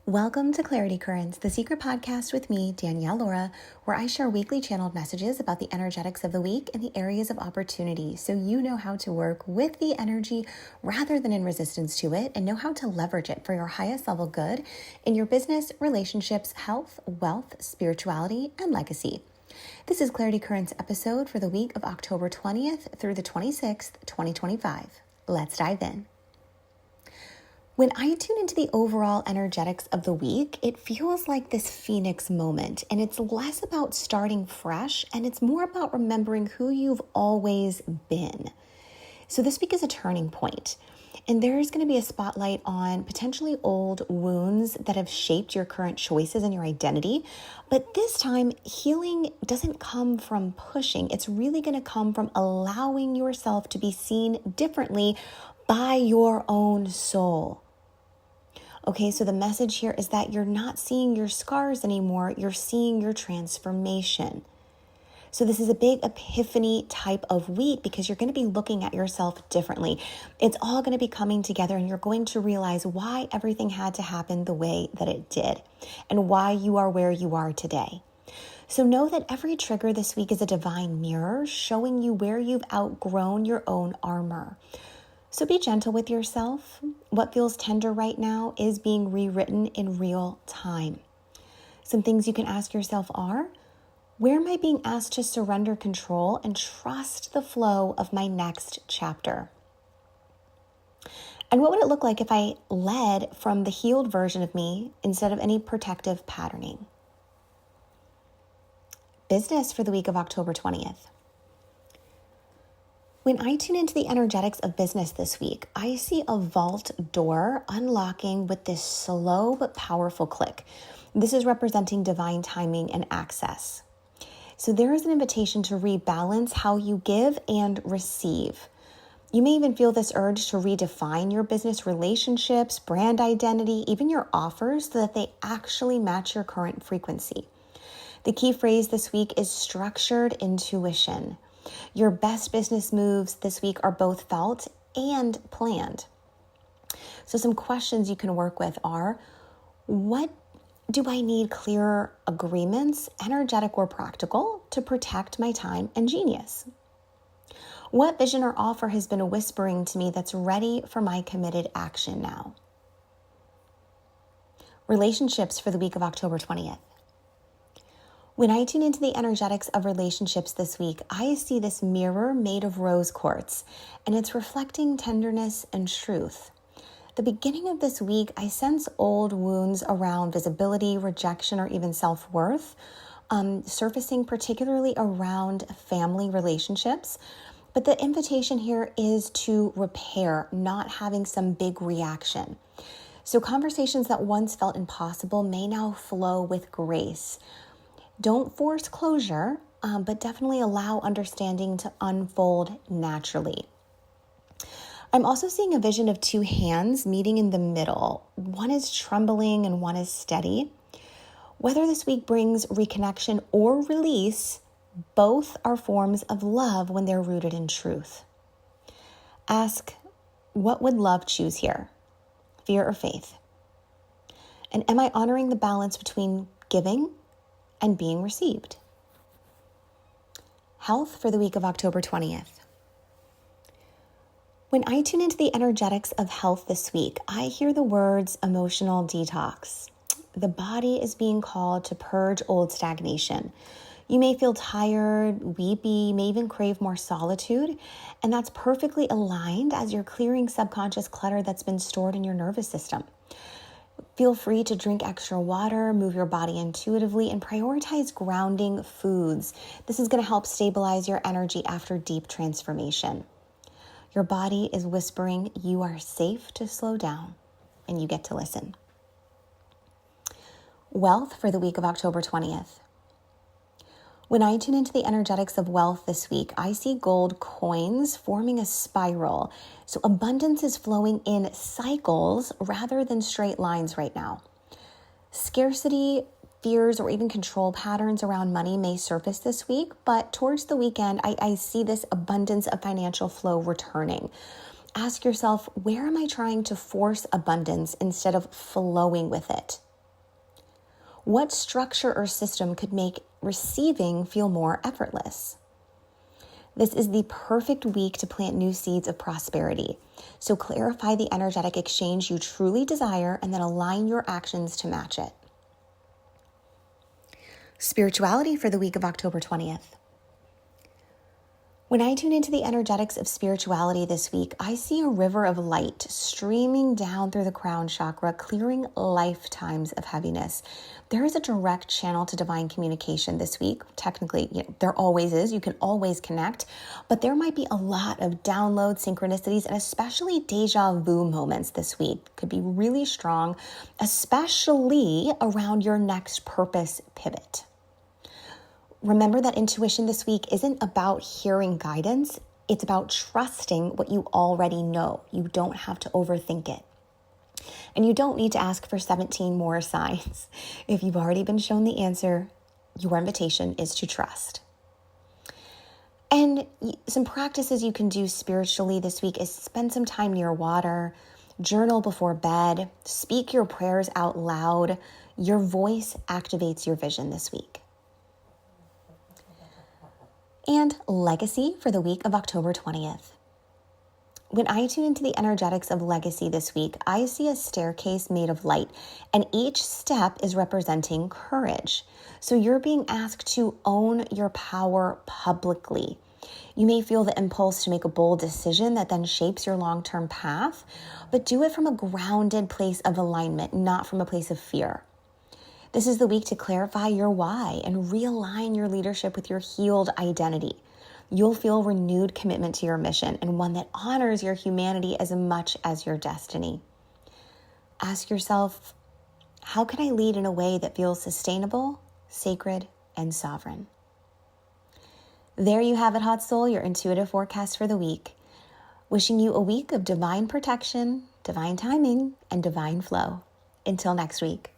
Welcome to Clarity Currents, the secret podcast with me, 𝙗𝙪𝙨, where I share weekly channeled messages about the energetics of the week and the areas of opportunity so you know how to work with the energy rather than in resistance to it and know how to leverage it for your highest level good in your business, relationships, health, wealth, spirituality, and legacy. This is Clarity Currents episode for the week of October 20th through the 26th, 2025. Let's dive in. When I tune into the overall energetics of the week, it feels like this phoenix moment, and it's less about starting fresh, and it's more about remembering who you've always been. So this week is a turning point, and there's going to be a spotlight on potentially old wounds that have shaped your current choices and your identity. But this time, healing doesn't come from pushing. It's really going to come from allowing yourself to be seen differently by your own soul. Okay, so the message here is that you're not seeing your scars anymore, you're seeing your transformation. So this is a big epiphany type of week because you're going to be looking at yourself differently. It's all going to be coming together and you're going to realize why everything had to happen the way that it did and why you are where you are today. So know that every trigger this week is a divine mirror showing you where you've outgrown your own armor. So be gentle with yourself. What feels tender right now is being rewritten in real time. Some things you can ask yourself are, where am I being asked to surrender control and trust the flow of my next chapter? And what would it look like if I led from the healed version of me instead of any protective patterning? Business for the week of October 20th. When I tune into the energetics of business this week, I see a vault door unlocking with this slow but powerful click. This is representing divine timing and access. So there is an invitation to rebalance how you give and receive. You may even feel this urge to redefine your business relationships, brand identity, even your offers so that they actually match your current frequency. The key phrase this week is structured intuition. Your best business moves this week are both felt and planned. So some questions you can work with are, what do I need clearer agreements, energetic or practical, to protect my time and genius? What vision or offer has been whispering to me that's ready for my committed action now? Relationships for the week of October 20th. When I tune into the energetics of relationships this week, I see this mirror made of rose quartz, and it's reflecting tenderness and truth. The beginning of this week, I sense old wounds around visibility, rejection, or even self-worth, surfacing particularly around family relationships. But the invitation here is to repair, not having some big reaction. So conversations that once felt impossible may now flow with grace. Don't force closure, but definitely allow understanding to unfold naturally. I'm also seeing a vision of two hands meeting in the middle. One is trembling and one is steady. Whether this week brings reconnection or release, both are forms of love when they're rooted in truth. Ask, what would love choose here? Fear or faith? And am I honoring the balance between giving and being received? Health for the week of October 20th. When I tune into the energetics of health this week, I hear the words emotional detox. The body is being called to purge old stagnation. You may feel tired, weepy, you may even crave more solitude, and that's perfectly aligned as you're clearing subconscious clutter that's been stored in your nervous system. Feel free to drink extra water, move your body intuitively, and prioritize grounding foods. This is going to help stabilize your energy after deep transformation. Your body is whispering you are safe to slow down, and you get to listen. Wealth for the week of October 20th. When I tune into the energetics of wealth this week, I see gold coins forming a spiral. So abundance is flowing in cycles rather than straight lines right now. Scarcity, fears, or even control patterns around money may surface this week, but towards the weekend, I see this abundance of financial flow returning. Ask yourself, where am I trying to force abundance instead of flowing with it? What structure or system could make receiving feel more effortless? This is the perfect week to plant new seeds of prosperity. So clarify the energetic exchange you truly desire and then align your actions to match it. Spirituality for the week of October 20th. When I tune into the energetics of spirituality this week, I see a river of light streaming down through the crown chakra, clearing lifetimes of heaviness. There is a direct channel to divine communication this week. Technically, there always is. You can always connect, but there might be a lot of downloads, synchronicities, and especially deja vu moments this week. Could be really strong, especially around your next purpose pivot. Remember that intuition this week isn't about hearing guidance. It's about trusting what you already know. You don't have to overthink it. And you don't need to ask for 17 more signs. If you've already been shown the answer, your invitation is to trust. And some practices you can do spiritually this week is spend some time near water, journal before bed, speak your prayers out loud. Your voice activates your vision this week. And legacy for the week of October 20th. When I tune into the energetics of legacy this week, I see a staircase made of light, and each step is representing courage. So you're being asked to own your power publicly. You may feel the impulse to make a bold decision that then shapes your long-term path, but do it from a grounded place of alignment, not from a place of fear. This is the week to clarify your why and realign your leadership with your healed identity. You'll feel renewed commitment to your mission and one that honors your humanity as much as your destiny. Ask yourself, how can I lead in a way that feels sustainable, sacred, and sovereign? There you have it, Hot Soul, your intuitive forecast for the week. Wishing you a week of divine protection, divine timing, and divine flow. Until next week.